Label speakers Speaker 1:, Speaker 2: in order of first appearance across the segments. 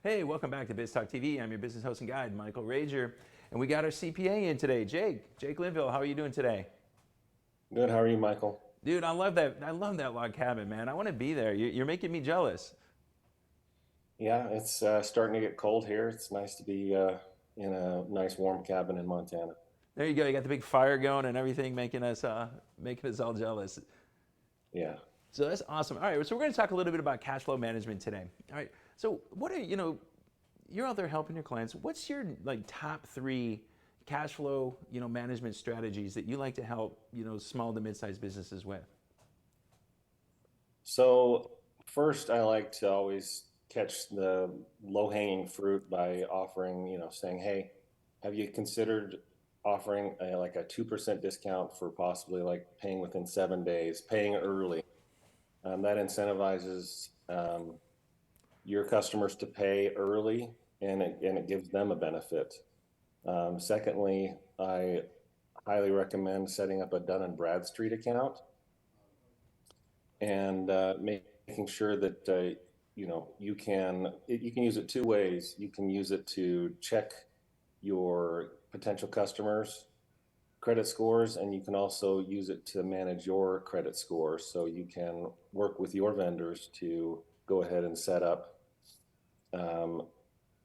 Speaker 1: Hey, welcome back to Biz Talk TV. I'm your business host and guide, Michael Rager, and we got our CPA in today, Jake. Jake Linville, how are you doing today?
Speaker 2: Good. How are you, Michael?
Speaker 1: Dude, I love that. I love that log cabin, man. I want to be there. You're making me jealous.
Speaker 2: Yeah, it's starting to get cold here. It's nice to be in a nice warm cabin in Montana.
Speaker 1: There you go. You got the big fire going and everything, making us all jealous.
Speaker 2: Yeah.
Speaker 1: So that's awesome. All right, so we're going to talk a little bit about cash flow management today. All right. So what are you're out there helping your clients. What's your top three cash flow management strategies that you like to help small to mid-sized businesses with?
Speaker 2: So first, I like to always catch the low-hanging fruit by offering, saying, "Hey, have you considered offering like a 2% discount for possibly like paying within 7 days, paying early?" That incentivizes your customers to pay early, and it gives them a benefit. Secondly, I highly recommend setting up a Dun and Bradstreet account and making sure that you can use it two ways. You can use it to check your potential customers' credit scores, and you can also use it to manage your credit score. So you can work with your vendors to go ahead and set up um,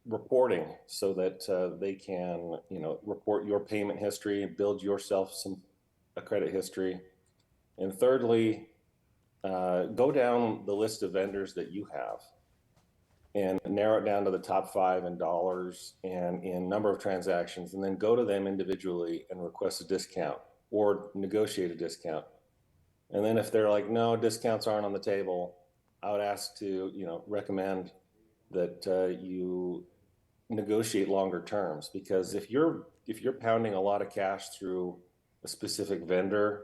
Speaker 2: reporting so that they can, report your payment history, build yourself some a credit history. And thirdly, go down the list of vendors that you have and narrow it down to the top five in dollars and in number of transactions, and then go to them individually and request a discount or negotiate a discount. And then if they're like, no, discounts aren't on the table, I would ask to, recommend that you negotiate longer terms, because if you're pounding a lot of cash through a specific vendor,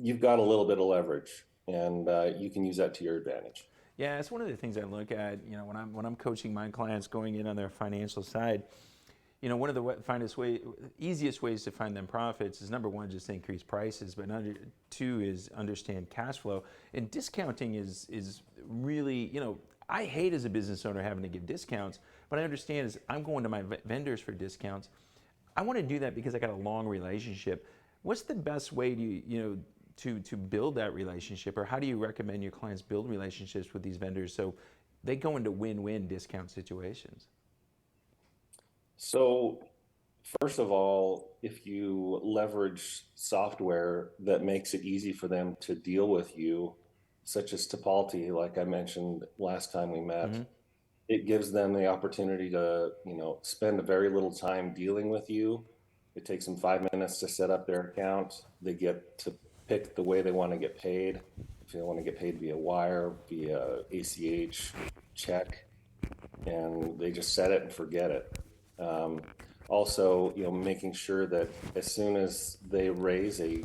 Speaker 2: you've got a little bit of leverage, and you can use that to your advantage.
Speaker 1: Yeah, it's one of the things I look at, when I'm coaching my clients going in on their financial side. One of the easiest ways to find them profits is number one, just increase prices, but number two is understand cash flow. And discounting is really, I hate as a business owner having to give discounts, but I understand as I'm going to my vendors for discounts. I want to do that because I got a long relationship. What's the best way to build that relationship, or how do you recommend your clients build relationships with these vendors so they go into win-win discount situations?
Speaker 2: So first of all, if you leverage software that makes it easy for them to deal with you, such as Tipalti, like I mentioned last time we met,
Speaker 1: Mm-hmm.
Speaker 2: it gives them the opportunity to, spend very little time dealing with you. It takes them 5 minutes to set up their account. They get to pick the way they want to get paid. If they want to get paid via wire, via ACH, check, and they just set it and forget it. Um, Also, making sure that as soon as they raise an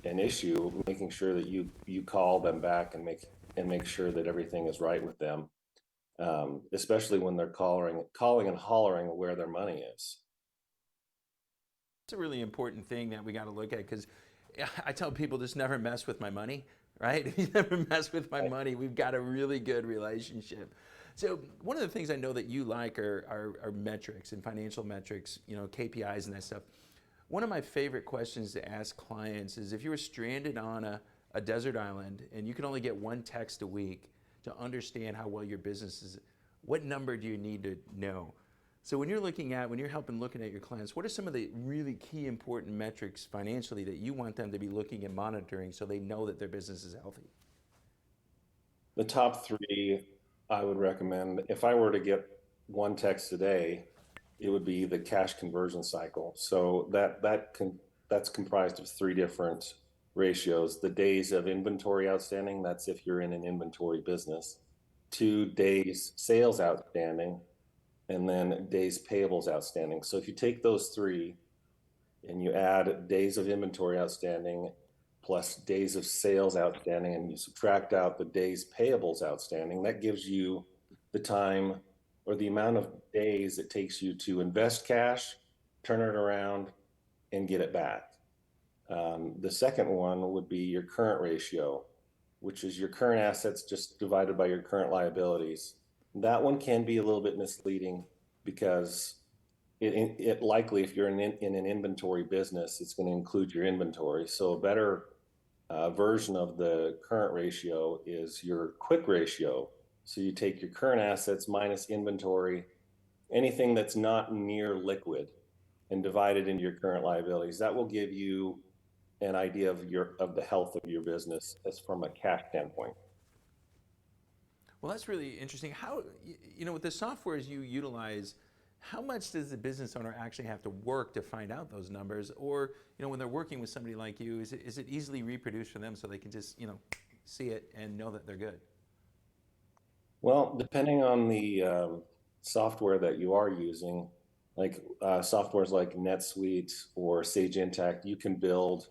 Speaker 2: issue, making sure that you call them back and make sure that everything is right with them, especially when they're calling and hollering where their money is.
Speaker 1: It's a really important thing that we got to look at because I tell people just never mess with my money, right? If you never mess with my
Speaker 2: Right.
Speaker 1: money, we've got a really good relationship. So one of the things I know that you like are metrics and financial metrics, KPIs and that stuff. One of my favorite questions to ask clients is if you were stranded on a desert island and you can only get one text a week to understand how well your business is, what number do you need to know? So when you're helping looking at your clients, what are some of the really key important metrics financially that you want them to be looking and monitoring so they know that their business is healthy?
Speaker 2: The top three I would recommend, if I were to get one text a day, it would be the cash conversion cycle. So that's comprised of three different ratios: the days of inventory outstanding, that's if you're in an inventory business; 2 days sales outstanding; and then days payables outstanding. So if you take those three and you add days of inventory outstanding plus days of sales outstanding, and you subtract out the days payables outstanding, that gives you the time or the amount of days it takes you to invest cash, turn it around, and get it back. The second one would be your current ratio, which is your current assets just divided by your current liabilities. That one can be a little bit misleading because it likely, if you're in an inventory business, it's going to include your inventory. So a better version of the current ratio is your quick ratio. So you take your current assets minus inventory, anything that's not near liquid, and divide it into your current liabilities. That will give you an idea of the health of your business as from a cash standpoint.
Speaker 1: Well, that's really interesting. How, with the softwares you utilize, how much does the business owner actually have to work to find out those numbers? Or, when they're working with somebody like you, is it easily reproduced for them so they can just, see it and know that they're good?
Speaker 2: Well, depending on the software that you are using, like softwares like NetSuite or Sage Intacct, you can build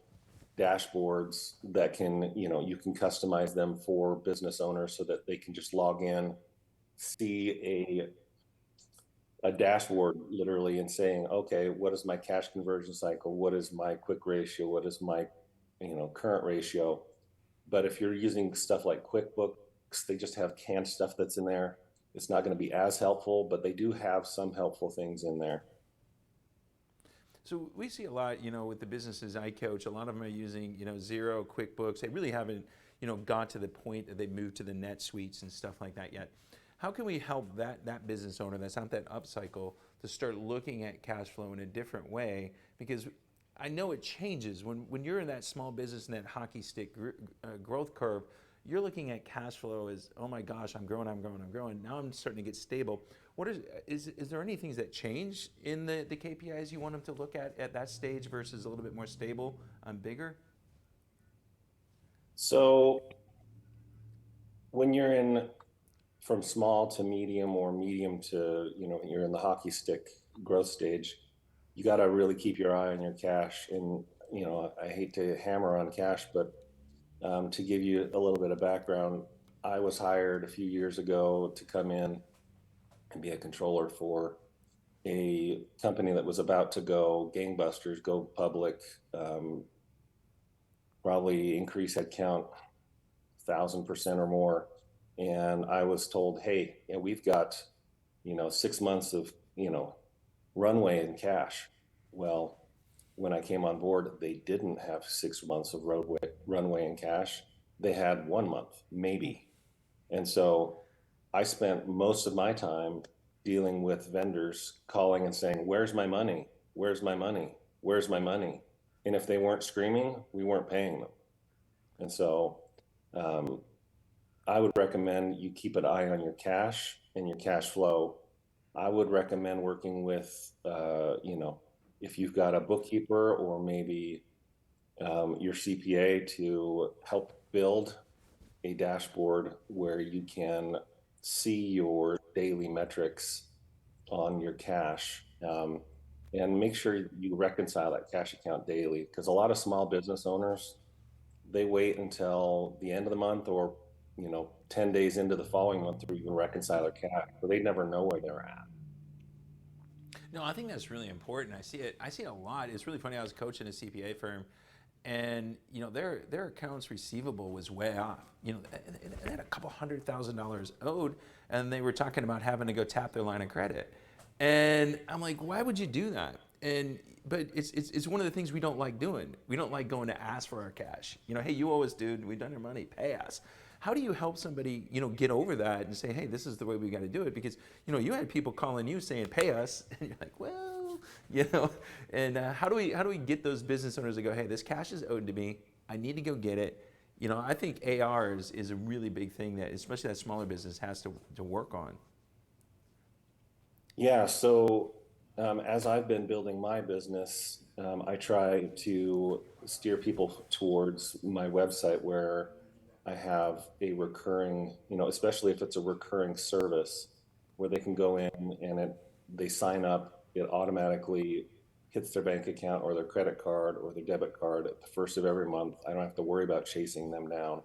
Speaker 2: dashboards that can, you can customize them for business owners so that they can just log in, see a dashboard literally and saying, okay, what is my cash conversion cycle? What is my quick ratio? What is my, current ratio? But if you're using stuff like QuickBooks, they just have canned stuff that's in there. It's not going to be as helpful, but they do have some helpful things in there.
Speaker 1: So we see a lot, with the businesses I coach, a lot of them are using, Zero, QuickBooks. They really haven't, got to the point that they moved to the NetSuites and stuff like that yet. How can we help that business owner that's not that upcycle to start looking at cash flow in a different way? Because I know it changes when you're in that small business and that hockey stick growth curve. You're looking at cash flow as, oh my gosh, I'm growing, I'm growing, I'm growing. Now I'm starting to get stable. What is there any things that change in the KPIs you want them to look at that stage versus a little bit more stable, bigger?
Speaker 2: So when you're in from small to medium or medium to, you're in the hockey stick growth stage, you got to really keep your eye on your cash. And, I hate to hammer on cash, but to give you a little bit of background, I was hired a few years ago to come in and be a controller for a company that was about to go gangbusters, go public, um, probably increase headcount 1,000% or more. And I was told, hey, we've got 6 months of runway in cash. Well, when I came on board, they didn't have 6 months of runway in cash. They had 1 month, maybe. And so I spent most of my time dealing with vendors calling and saying, where's my money? Where's my money? Where's my money? And if they weren't screaming, we weren't paying them. And so um, I would recommend you keep an eye on your cash and your cash flow. I would recommend working with, if you've got a bookkeeper or maybe your CPA to help build a dashboard where you can see your daily metrics on your cash, and make sure you reconcile that cash account daily, because a lot of small business owners, they wait until the end of the month or 10 days into the following month to even reconcile their cash, so they never know where they're at.
Speaker 1: No, I think that's really important. I see it. I see it a lot. It's really funny. I was coaching a CPA firm, and their accounts receivable was way off. They had a couple $100,000 owed, and they were talking about having to go tap their line of credit. And I'm like, why would you do that? But it's one of the things we don't like doing. We don't like going to ask for our cash. Hey, you owe us, dude. We've done your money. Pay us. How do you help somebody, get over that and say, hey, this is the way we got to do it? Because, you had people calling you saying, pay us, and you're like, well, And how do we get those business owners to go, hey, this cash is owed to me. I need to go get it. I think AR is a really big thing that, especially that smaller business, has to work on.
Speaker 2: Yeah, so as I've been building my business, I try to steer people towards my website where I have a recurring, especially if it's a recurring service, where they can go in and they sign up, it automatically hits their bank account or their credit card or their debit card at the first of every month. I don't have to worry about chasing them down.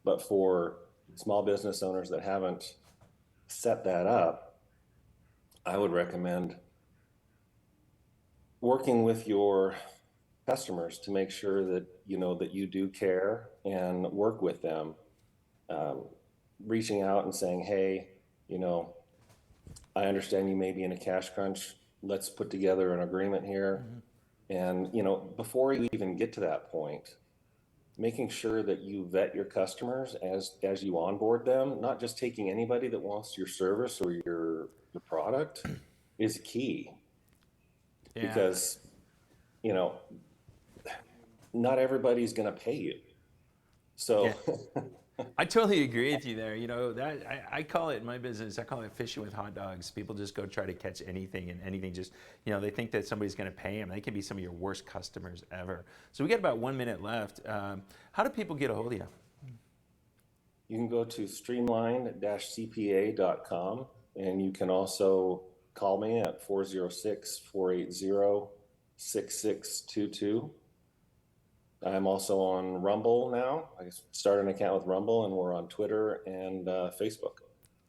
Speaker 2: But for small business owners that haven't set that up, I would recommend working with your customers to make sure that that you do care and work with them, um, reaching out and saying, hey, I understand you may be in a cash crunch. Let's put together an agreement here. And, before you even get to that point, making sure that you vet your customers as you onboard them, not just taking anybody that wants your service or your product is key.
Speaker 1: Yeah.
Speaker 2: Because, you know, not everybody's going to pay you. So,
Speaker 1: Yeah. I totally agree with you there. That I call it in my business, I call it fishing with hot dogs. People just go try to catch anything and anything just, they think that somebody's going to pay them. They can be some of your worst customers ever. So we got about 1 minute left. How do people get a hold of you?
Speaker 2: you can go to streamline-cpa.com, and you can also call me at 406-480-6622. I'm also on Rumble now. I started an account with Rumble, and we're on Twitter and Facebook.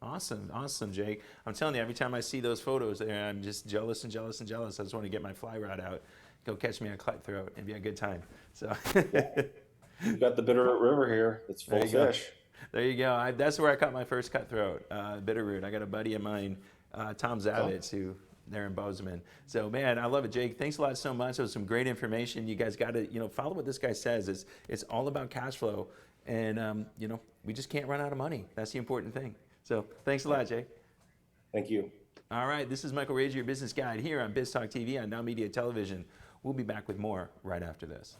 Speaker 1: Awesome, awesome, Jake. I'm telling you, every time I see those photos there, I'm just jealous and jealous and jealous. I just want to get my fly rod out, go catch me a cutthroat. It'd be a good time. So
Speaker 2: We've got the Bitterroot River here. It's full
Speaker 1: There you go.
Speaker 2: fish.
Speaker 1: There you go. That's where I caught my first cutthroat, Bitterroot. I got a buddy of mine, Tom Zavitz, who they're in Bozeman. So man, I love it, Jake. Thanks a lot so much. It was some great information. You guys got to, follow what this guy says. It's all about cash flow, and we just can't run out of money. That's the important thing. So thanks a lot, Jake.
Speaker 2: Thank you.
Speaker 1: All right, this is Michael Rager, your business guide here on Biz Talk TV on Now Media Television. We'll be back with more right after this.